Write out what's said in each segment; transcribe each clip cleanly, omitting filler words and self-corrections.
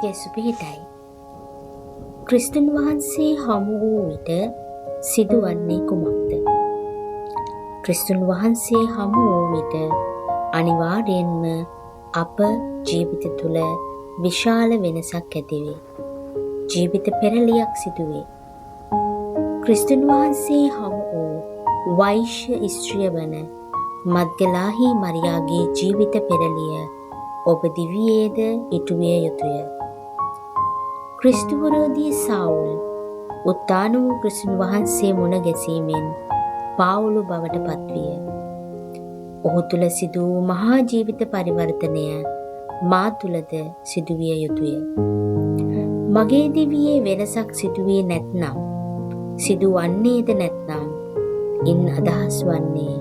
යේසු පිහිටයි. ක්‍රිස්තුන් වහන්සේ හමු වූ විට සිදුවන්නේ කුමක්ද? ක්‍රිස්තුන් වහන්සේ හමු වූ විට අනිවාර්යෙන්ම අප ජීවිත තුළ විශාල වෙනසක් ඇතිවේ. ජීවිත පෙරලියක් සිදුවේ. ක්‍රිස්තුන් වහන්සේ හමු වූ වෛශ්‍ය ස්ත්‍රිය වන මග්දලාහි මරියාගේ ජීවිත පෙරලිය ඔබ දිවියේද ඉටුවිය යුතුය. ක්‍රිස්තු විරෝධී සාවුල් උත්ථාන වූ ක්‍රිස්තුන් වහන්සේ මුණ ගැසීමෙන් පාවුලු බවට පත්විය. ඔහු තුළ සිදු වූ මහා ජීවිත පරිවර්තනය මා තුළද සිදුවිය යුතුය. මගේ දිවියේ වෙනසක් සිදුවේ නැත්නම්, සිදුවන්නේද නැත්නම්, ඉන් අදහස් වන්නේ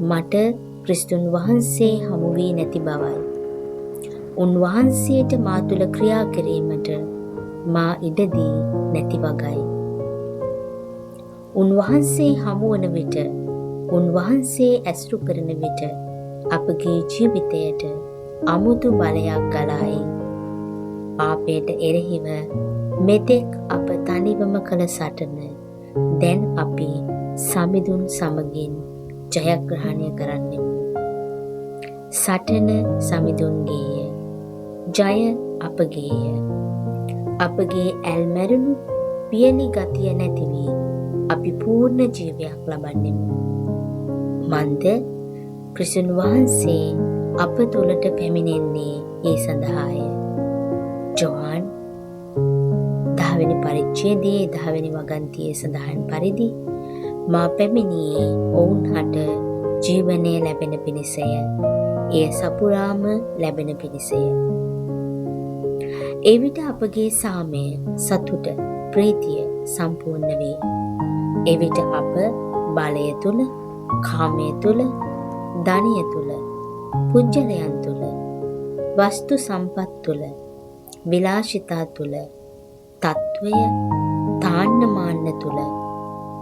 මට ක්‍රිස්තුන් වහන්සේ හමු වී නැති බවයි. උන්වහන්සේට මා තුළ ක්‍රියා කිරීමට මා ඉඩදී නැති වගයි. උන්වහන්සේ හමු වන විට, උන්වහන්සේ ඇසුරු කරන විට අපගේ ජීවිතයට අමුතු බලයක් ගලායි. පාපයට එරෙහිව මෙතෙක් අප තනිවම කළ සටන දැන් අපි සමිඳුන් සමගින් ජයග්‍රහණය කරන්නෙමු. සටන සමිඳුන්ගේය, ජය අපගේය. අපගේ ඇල්මැරුණු පියලි ගතිය නැති වී අපි පූර්ණ ජීවයක් ලබන්නෙමු. මන්ද ක්‍රිස්තුන් වහන්සේ අප තුළට පැමිණෙන්නේ ඒ සඳහාය. ජොහාන් 10 වෙනි පරිච්ඡේදයේ 10 වෙනි වගන්තියේ සඳහන් පරිදි මා පැමිණියේ ඔවුන් හට ජීවනය ලැබෙන පිණිසය. එය සපුරාම ලැබෙන පිණිසය. එවිට අපගේ සාමය, සතුට, ප්‍රීතිය සම්පූර්ණ වේ. එවිට අප බලය තුල, කාමය තුල, ධනය තුල, පුජ්‍යලයන් තුල, වස්තු සම්පත් තුල, විලාසිතා තුල, තත්වය, තාන්න මාන්න තුල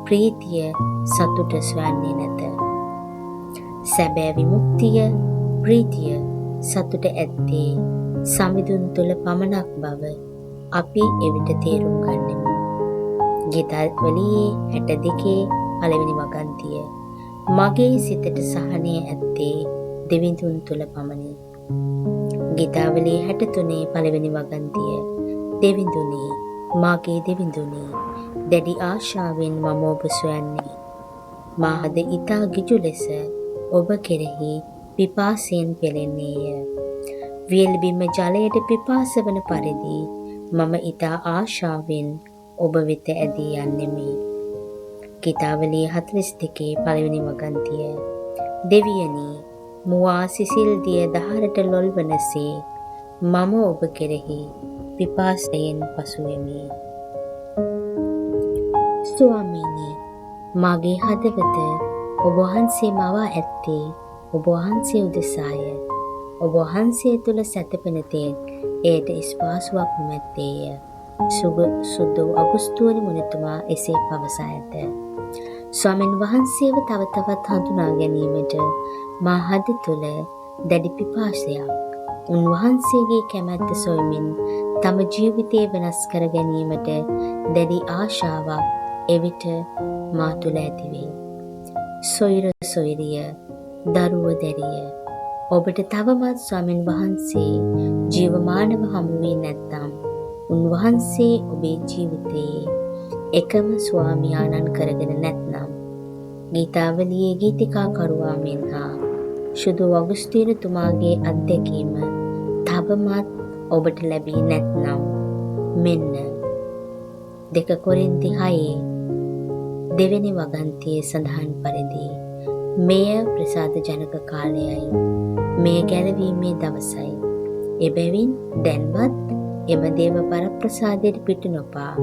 ප්‍රීතිය, සතුට සොයන්නේ නැත. සැබෑ විමුක්තිය, ප්‍රීතිය, සතුට ඇත්තේ සමිඳුන් තුල පමණක් බව අපි එවිට තේරුම් ගන්නෙමු. ගීතවලියේ 62 පළවෙනි වගන්තිය. මගේ සිතට සහනය ඇත්තේ දෙවිඳුන් තුල පමණි. ගීතවලියේ 63 පළවෙනි වගන්තිය. දෙවිඳුනි, මාගේ දෙවිඳුනි, දැඩි ආශාවෙන් මම ඔබ සොයන්නේ. මාහද ඊතා ගිජු ලෙස ඔබ කෙරෙහි පිපාසයෙන් පෙළෙන්නේය. වියල්බිම ජලයට පිපාස වන පරිදි මම ඊතා ආශාවෙන් ඔබ වෙත ඇදී යන්නෙමි. ගීතවලිය 42 පළවෙනි වගන්තිය. දෙවියනි, මුවා සිසිල් දිය දහරට ලොල් වනසේ මම ඔබ කෙරෙහි පිපාසයෙන් පසු වෙමි. ස්වාමීනි, මාගේ හදවත ඔබ වහන්සේ මවා ඇත්තේ ඔබ වහන්සේ උදෙසාය. ඔබ වහන්සේ තුල සැතපෙන තෙක් එයට ස්පාසුවක් නොමැත්තේය. සුදු අගුස්තුවනි මුනිතුමා එසේ පවසා ඇත. ස්වාමීන් වහන්සේව තව තවත් හඳුනා ගැනීමට මා හද තුල දැඩි පිපාසයක්, උන්වහන්සේගේ කැමැත්ත සොයමින් තම ජීවිතය වෙනස් කර ගැනීමට දැඩි ආශාවක් එවිට මා තුල ඇතිවේ. සොයිර සොයිරිය, දරුව දැරිය, ඔබට තවමත් ස්වාමීන් වහන්සේ ජීවමානව හමු වී නැත්නම්, උන්වහන්සේ ඔබේ ජීවිතයේ එකම ස්වාමියාණන් කරගෙන නැත්නම්, ගීතවලියේ ගීතිකාකරුවා මෙන් හා ශුදු අගුස්තින තුමාගේ අත්දැකීම තවමත් ඔබට ලැබී නැත්නම්, මෙන්න 2 කොරින්ති 6 දෙවෙනි වගන්තියේ සඳහන් පරිදි මෙය ප්‍රසාද ජනක කාලයයි. මෙය ගැලවීමේ දවසයි. එබැවින් දැන්වත් එම දේව පරප්‍රසාදයට පිටු නොපා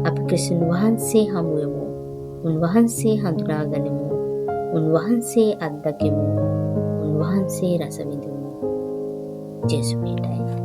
අප ක්‍රිස්තුන් වහන්සේ හමු වෙමු. උන්වහන්සේ හඳුනා ගනිමු. උන්වහන්සේ අත්දකිමු. උන්වහන්සේ රස විඳිමු. ජේසු පිටයි.